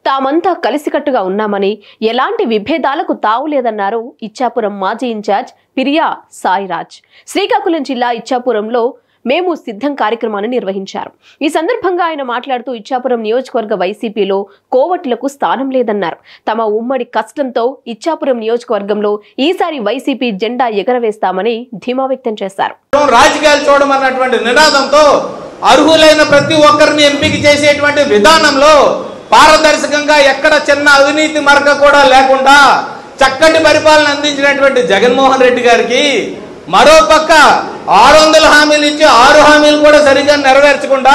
తామంతా కలిసికట్టుగా ఉన్నామని ఎలాంటి విభేదాలకు తావులేదన్నారు ఇచ్చాపురం మాజీ ఇన్ఛార్జ్ పిరియా సాయిరాజ్. శ్రీకాకుళం జిల్లా ఇచ్చాపురంలో మేము సిద్ధం కార్యక్రమాన్ని నిర్వహించారు. ఈ సందర్భంగా ఆయన మాట్లాడుతూ ఇచ్చాపురం నియోజకవర్గ వైసీపీలో కోవట్లకు స్థానం లేదన్నారు. తమ ఉమ్మడి కష్టంతో ఇచ్చాపురం నియోజకవర్గంలో ఈసారి వైసీపీ జెండా ఎగరవేస్తామని ధీమా వ్యక్తం చేశారు. రాజకీయాలు చూడమన్నటువంటి నినాదంతో అర్హులైన ప్రతి ఒక్కరిని ఎంపిక చేసేటువంటి విధానంలో పారదర్శకంగా ఎక్కడ చిన్న అవినీతి మరక కూడా లేకుండా చక్కటి పరిపాలన అందించినటువంటి జగన్మోహన్ రెడ్డి గారికి మరోపక్క 600 హామీలు ఇచ్చి 6 హామీలు కూడా సరిగ్గా నెరవేర్చకుండా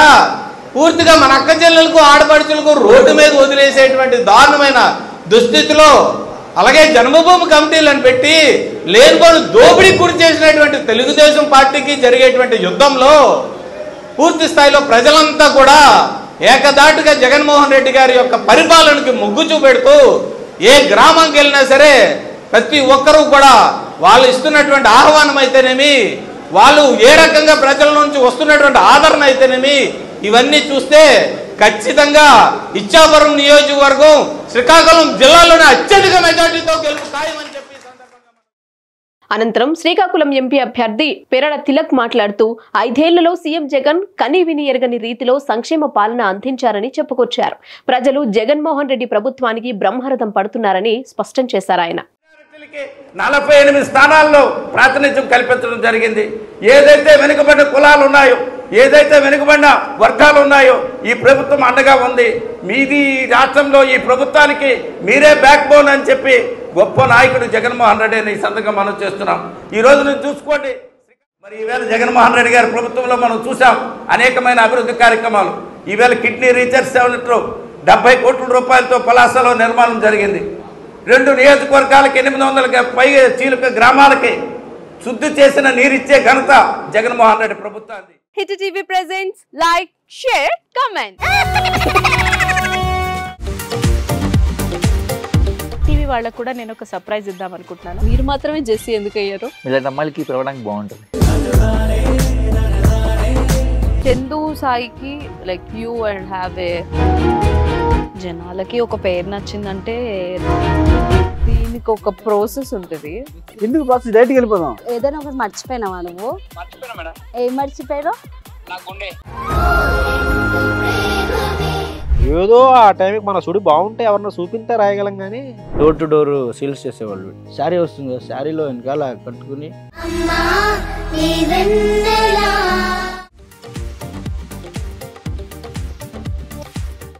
పూర్తిగా మన అక్క చెల్లెలకు ఆడపడుచులకు రోడ్డు మీద వదిలేసేటువంటి దారుణమైన దుస్థితిలో, అలాగే జన్మభూమి కమిటీలను పెట్టి లేనిపోని దోపిడీకి గురి చేసినటువంటి తెలుగుదేశం పార్టీకి జరిగేటువంటి యుద్ధంలో పూర్తి స్థాయిలో ప్రజలంతా కూడా ఏకదాటిగా జగన్మోహన్ రెడ్డి గారి యొక్క పరిపాలనకి మొగ్గు చూపెడుతూ ఏ గ్రామంకి వెళ్ళినా సరే ప్రతి ఒక్కరూ కూడా వాళ్ళు ఇస్తున్నటువంటి ఆహ్వానం అయితేనేమి, వాళ్ళు ఏ రకంగా ప్రజల నుంచి వస్తున్నటువంటి ఆదరణ అయితేనేమి, ఇవన్నీ చూస్తే ఖచ్చితంగా ఇచ్చాపురం నియోజకవర్గం శ్రీకాకుళం జిల్లాలోనే అత్యధిక మెజార్టీతో గెలుపు ఖాయమని చెప్పి అనంతరం శ్రీకాకుళం ఎంపీ అభ్యర్థి పెరడ తిలక్ మాట్లాడుతూ 5 ఏళ్లలో సీఎం జగన్ కనీవిని ఎరగని రీతిలో సంక్షేమ పాలన అందించారని చెప్పుకొచ్చారు. ప్రజలు జగన్మోహన్ రెడ్డి ప్రభుత్వానికి బ్రహ్మరథం పడుతున్నారని స్పష్టం చేశారు. ఆయన 48 స్థానాల్లో ప్రాతినిధ్యం కల్పించడం జరిగింది. ఏదైతే వెనుకబడిన కులాలు ఉన్నాయో, ఏదైతే వెనుకబడిన వర్గాలు ఉన్నాయో ఈ ప్రభుత్వం అండగా ఉంది. మీది రాష్ట్రంలో ఈ ప్రభుత్వానికి మీరే బ్యాక్ బోన్ అని చెప్పి గొప్ప నాయకుడు జగన్మోహన్ రెడ్డి అని ఈ సందర్భంగా మనం చేస్తున్నాం. ఈ రోజు నుంచి చూసుకోండి, మరి ఈవేళ జగన్మోహన్ రెడ్డి గారి ప్రభుత్వంలో మనం చూసాం అనేకమైన అభివృద్ధి కార్యక్రమాలు. ఈవేళ కిడ్నీ రీసెర్చ్ సెంటర్ 70 కోట్ల రూపాయలతో పలాసలో నిర్మాణం జరిగింది. 2 నియోజకవర్గాలకి 800కి పైగా చీలుక గ్రామాలకి శుద్ధి చేసిన నీరిచ్చే ఘనత జగన్మోహన్ రెడ్డి ప్రభుత్వాన్ని. Hit TV presents like, share, comment. TV వాళ్ళకు కూడా నేను ఒక సర్ప్రైజ్ ఇద్దాం అనుకుంటున్నాను. మీరు మాత్రమే జెస్సీ ఎందుకు అయ్యారు? ఇలాంటి అమ్మాయిలకి పిలవడానికి బాగుంటుంది. చందు సాయికి like you and have a జనాలకి ఒక పేరు నచ్చిందంటే దీనికి ఒక ప్రాసెస్ ఉంటుంది. ఎందుకు ప్రాసెస్ డైరెక్ట్‌గా వెళ్ళిపోదాం. ఏదైనా ఒకటి మర్చిపోయినావా నువ్వు? మర్చిపోయినా మేడం. ఏం మర్చిపోయావు? నా గుండె. ఏదో ఆ టైంకి మన సుడి బాగుంటే ఎవరన్నా చూపిస్తే రాయగలం కానీ డోర్ టు డోర్ సేల్స్ చేసేవాళ్ళు. శారీ వస్తుంది, శారీలో వెనకాల కట్టుకుని